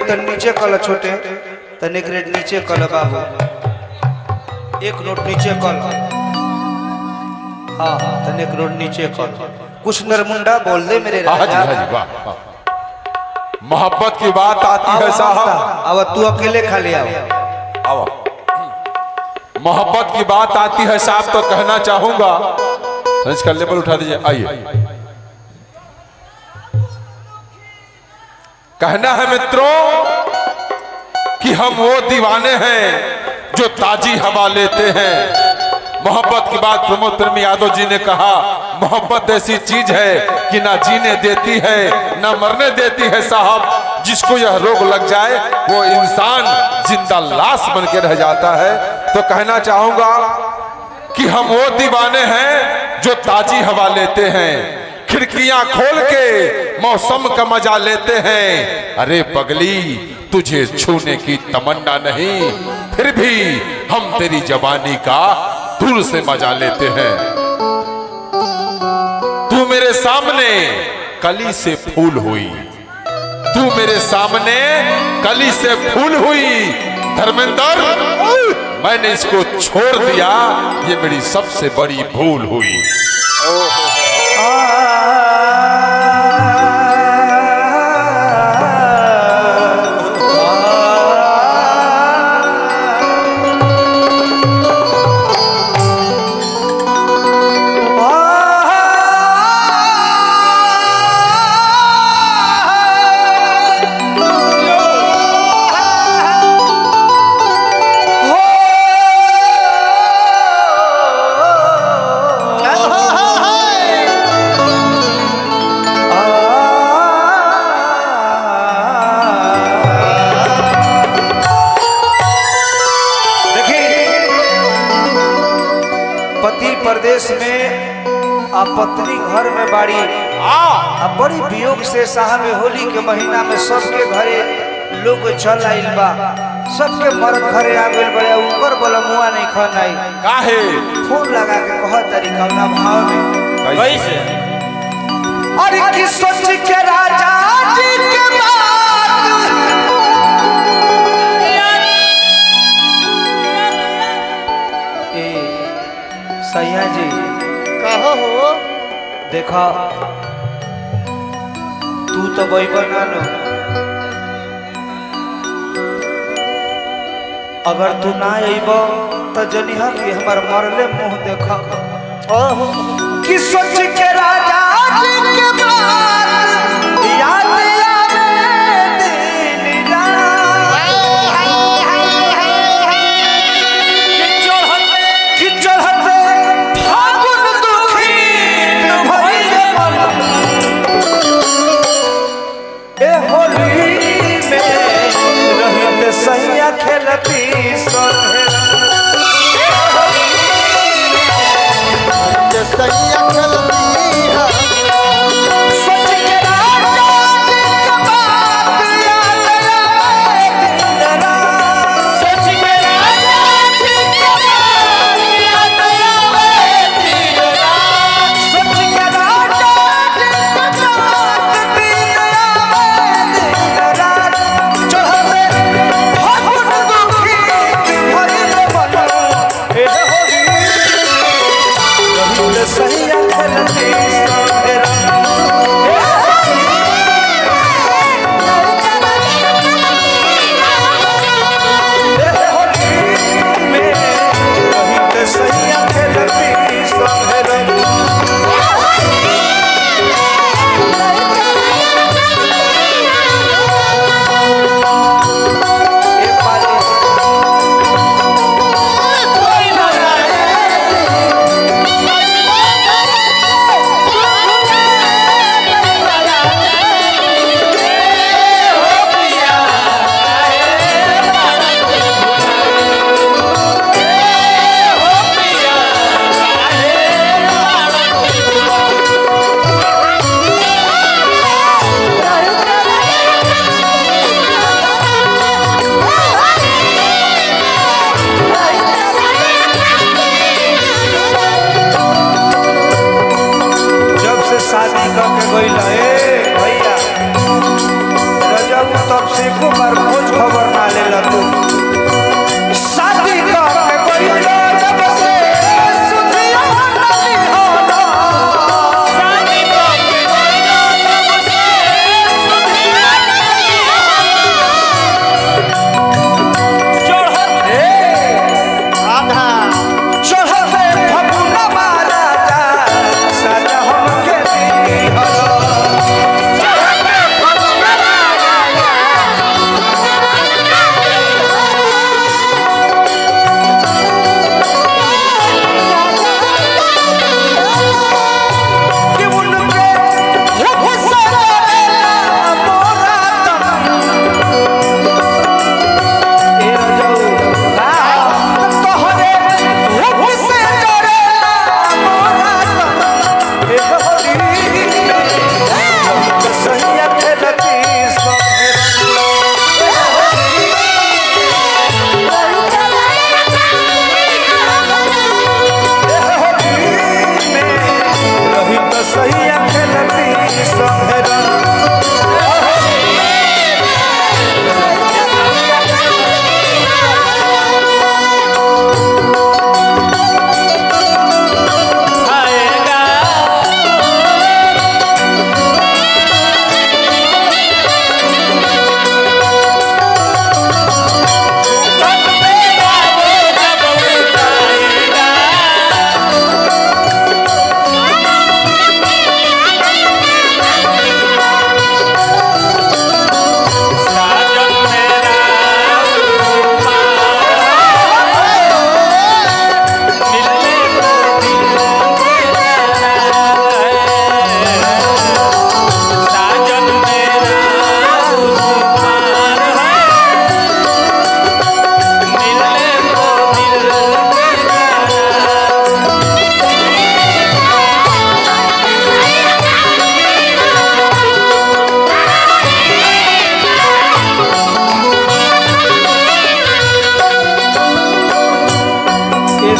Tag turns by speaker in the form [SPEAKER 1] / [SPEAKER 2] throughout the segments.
[SPEAKER 1] तन नीचे कल छोटे तन एक रेट नीचे कल बाबू एक नोट नीचे कल हाँ तन एक नोट नीचे कल कुछ नरमुंडा बोल दे मेरे राजा।
[SPEAKER 2] मोहब्बत की बात आती है साहब।
[SPEAKER 1] अब तू अकेले खाली आओ।
[SPEAKER 2] मोहब्बत की बात आती है साहब तो कहना चाहूंगा इसका लेवल उठा दीजिए। आइए कहना है मित्रों कि हम वो दीवाने हैं जो ताजी हवा लेते हैं। मोहब्बत की बात प्रमोद प्रेमी यादव जी ने कहा मोहब्बत ऐसी चीज है कि ना जीने देती है ना मरने देती है साहब। जिसको यह रोग लग जाए वो इंसान जिंदा लाश बन के रह जाता है। तो कहना चाहूंगा कि हम वो दीवाने हैं जो ताजी हवा लेते हैं, खिड़कियां खोल के मौसम का मजा लेते हैं। अरे पगली तुझे छूने की तमन्ना नहीं फिर भी हम तेरी जवानी का दूर से मजा लेते हैं। तू मेरे सामने कली से फूल हुई, तू मेरे सामने कली से फूल हुई। धर्मेंद्र मैंने इसको छोड़ दिया ये मेरी सबसे बड़ी भूल हुई।
[SPEAKER 1] प्रदेश में आ पत्नी घर में बाड़ी आ बड़ी वियोग से साहब होली के महीना में सबके घरे लोग चल आइल बा। सबके मर्द घरे आ गइल बड़े ऊपर बोला मुआ नहीं खनाई
[SPEAKER 2] काहे
[SPEAKER 1] फोन लगा के कहत तरी कवना भाव में
[SPEAKER 2] कैसे।
[SPEAKER 1] अरे कि सोच के राजा जी के बात सैया जी
[SPEAKER 3] कहो हो
[SPEAKER 1] देखा तू तो वही बनानो अगर तू ना अइब तो जनिहा कि हमार मरले मुंह देखा कि सोच के राजा जी के बात याद आवे दिन रात कि चढ़ते फागुन दुखी भइले मन ए होली में रहित सैया खेलती सोहे
[SPEAKER 3] सैया चलती है
[SPEAKER 1] सोच के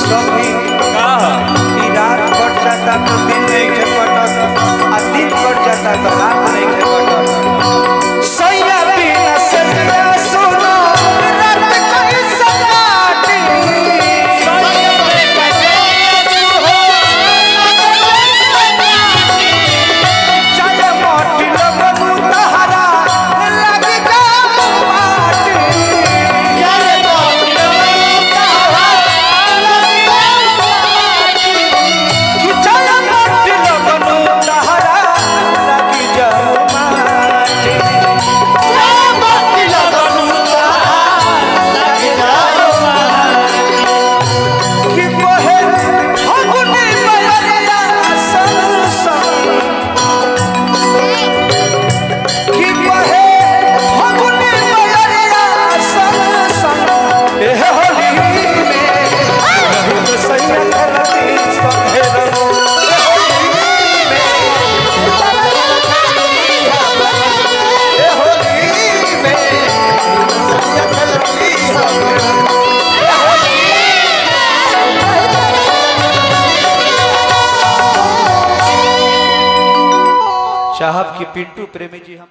[SPEAKER 1] सभी ई रात कट जाता तो दिन नहीं खे कटत आ दिन कट जाता तो रात नहीं खे कटत सैया बिना सैया सुनो रात कैसे काटी चल मोटी लगनु तहरा लग जा माटी कि चल मोटी लगनु तहरा लग जा माटी कि कोहे फगुनी बयरिया संग संग कि कोहे फगुनी बयरिया संग संग ए होली में रही तो सैया खलती संगे रहो ए होली में सैया खलती संगे रहो चाहब कि पिंटू प्रेमी जी हम